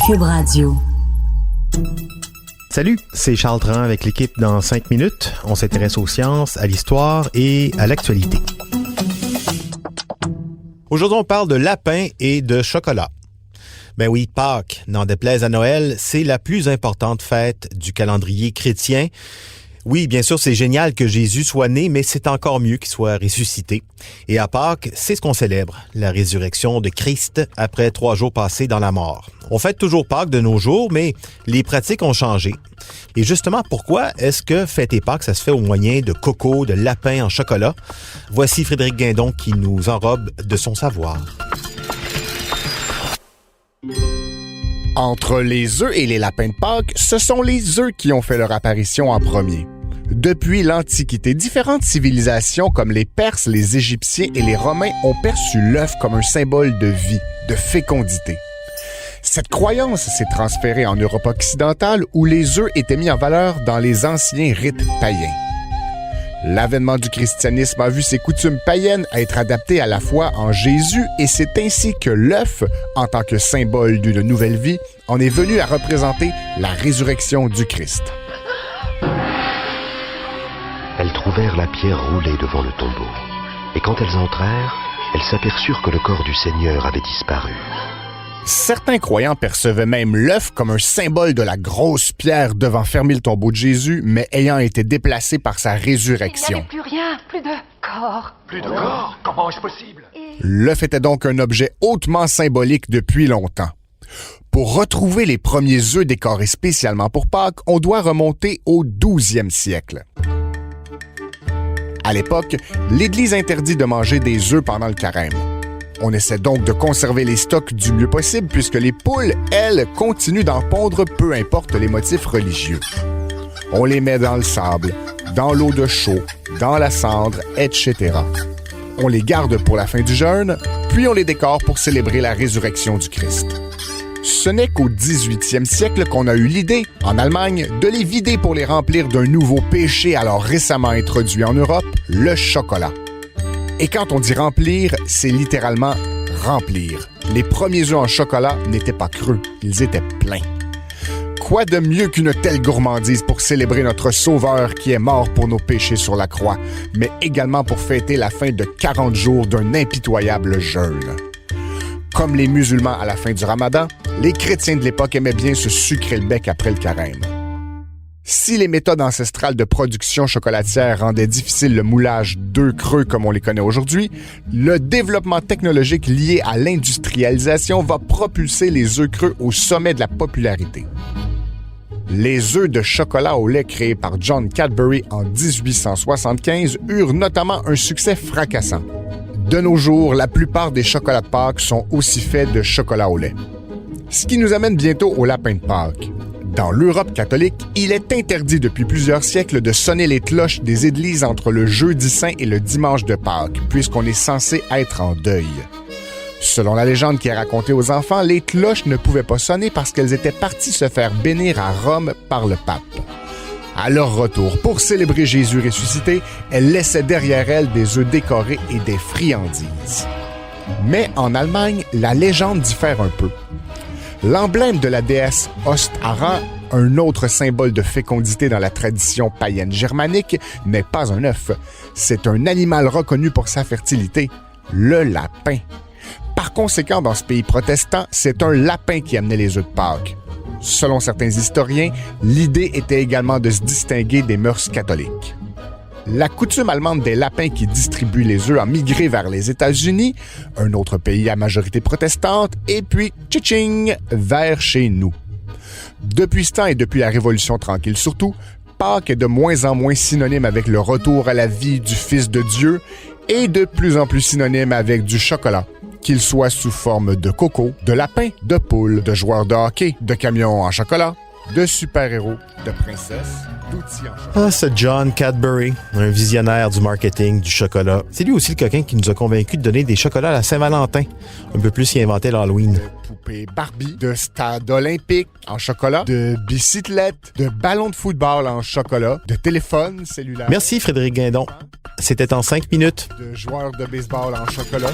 Cube Radio. Salut, c'est Charles Tran avec l'équipe dans 5 minutes. On s'intéresse aux sciences, à l'histoire et à l'actualité. Aujourd'hui, on parle de lapin et de chocolat. Ben oui, Pâques, n'en déplaise à Noël, c'est la plus importante fête du calendrier chrétien. Oui, bien sûr, c'est génial que Jésus soit né, mais c'est encore mieux qu'il soit ressuscité. Et à Pâques, c'est ce qu'on célèbre, la résurrection de Christ après 3 jours passés dans la mort. On fête toujours Pâques de nos jours, mais les pratiques ont changé. Et justement, pourquoi est-ce que fêter Pâques, ça se fait au moyen de coco, de lapin en chocolat? Voici Frédéric Guindon qui nous enrobe de son savoir. Entre les œufs et les lapins de Pâques, ce sont les œufs qui ont fait leur apparition en premier. Depuis l'Antiquité, différentes civilisations comme les Perses, les Égyptiens et les Romains ont perçu l'œuf comme un symbole de vie, de fécondité. Cette croyance s'est transférée en Europe occidentale où les œufs étaient mis en valeur dans les anciens rites païens. L'avènement du christianisme a vu ces coutumes païennes être adaptées à la foi en Jésus et c'est ainsi que l'œuf, en tant que symbole d'une nouvelle vie, en est venu à représenter la résurrection du Christ. Elles trouvèrent la pierre roulée devant le tombeau. Et quand elles entrèrent, elles s'aperçurent que le corps du Seigneur avait disparu. Certains croyants percevaient même l'œuf comme un symbole de la grosse pierre devant fermer le tombeau de Jésus, mais ayant été déplacé par sa résurrection. Il n'y avait plus rien, plus de corps. Plus de corps? Comment est-ce possible? L'œuf était donc un objet hautement symbolique depuis longtemps. Pour retrouver les premiers œufs décorés spécialement pour Pâques, on doit remonter au 12e siècle. À l'époque, l'Église interdit de manger des œufs pendant le carême. On essaie donc de conserver les stocks du mieux possible puisque les poules, elles, continuent d'en pondre peu importe les motifs religieux. On les met dans le sable, dans l'eau de chaux, dans la cendre, etc. On les garde pour la fin du jeûne, puis on les décore pour célébrer la résurrection du Christ. Ce n'est qu'au 18e siècle qu'on a eu l'idée, en Allemagne, de les vider pour les remplir d'un nouveau péché alors récemment introduit en Europe, le chocolat. Et quand on dit remplir, c'est littéralement remplir. Les premiers œufs en chocolat n'étaient pas creux, ils étaient pleins. Quoi de mieux qu'une telle gourmandise pour célébrer notre Sauveur qui est mort pour nos péchés sur la croix, mais également pour fêter la fin de 40 jours d'un impitoyable jeûne. Comme les musulmans à la fin du Ramadan, les chrétiens de l'époque aimaient bien se sucrer le bec après le carême. Si les méthodes ancestrales de production chocolatière rendaient difficile le moulage d'œufs creux comme on les connaît aujourd'hui, le développement technologique lié à l'industrialisation va propulser les œufs creux au sommet de la popularité. Les œufs de chocolat au lait créés par John Cadbury en 1875 eurent notamment un succès fracassant. De nos jours, la plupart des chocolats de Pâques sont aussi faits de chocolat au lait. Ce qui nous amène bientôt au lapin de Pâques. Dans l'Europe catholique, il est interdit depuis plusieurs siècles de sonner les cloches des églises entre le jeudi saint et le dimanche de Pâques, puisqu'on est censé être en deuil. Selon la légende qui est racontée aux enfants, les cloches ne pouvaient pas sonner parce qu'elles étaient parties se faire bénir à Rome par le pape. À leur retour, pour célébrer Jésus ressuscité, elles laissaient derrière elles des œufs décorés et des friandises. Mais en Allemagne, la légende diffère un peu. L'emblème de la déesse Ostara, un autre symbole de fécondité dans la tradition païenne germanique, n'est pas un œuf. C'est un animal reconnu pour sa fertilité, le lapin. Par conséquent, dans ce pays protestant, c'est un lapin qui amenait les œufs de Pâques. Selon certains historiens, l'idée était également de se distinguer des mœurs catholiques. La coutume allemande des lapins qui distribuent les œufs a migré vers les États-Unis, un autre pays à majorité protestante, et puis, tching, vers chez nous. Depuis ce temps et depuis la Révolution tranquille surtout, Pâques est de moins en moins synonyme avec le retour à la vie du Fils de Dieu et de plus en plus synonyme avec du chocolat, qu'il soit sous forme de coco, de lapin, de poule, de joueurs de hockey, de camions en chocolat, de super-héros, de princesses, d'outils en chocolat. Ah, ce John Cadbury, un visionnaire du marketing du chocolat. C'est lui aussi le coquin qui nous a convaincus de donner des chocolats à la Saint-Valentin. Un peu plus, il inventait l'Halloween. De poupées Barbie, de stade olympique en chocolat, de bicyclettes, de ballons de football en chocolat, de téléphones cellulaires. Merci Frédéric Guindon. C'était en 5 minutes. De joueurs de baseball en chocolat.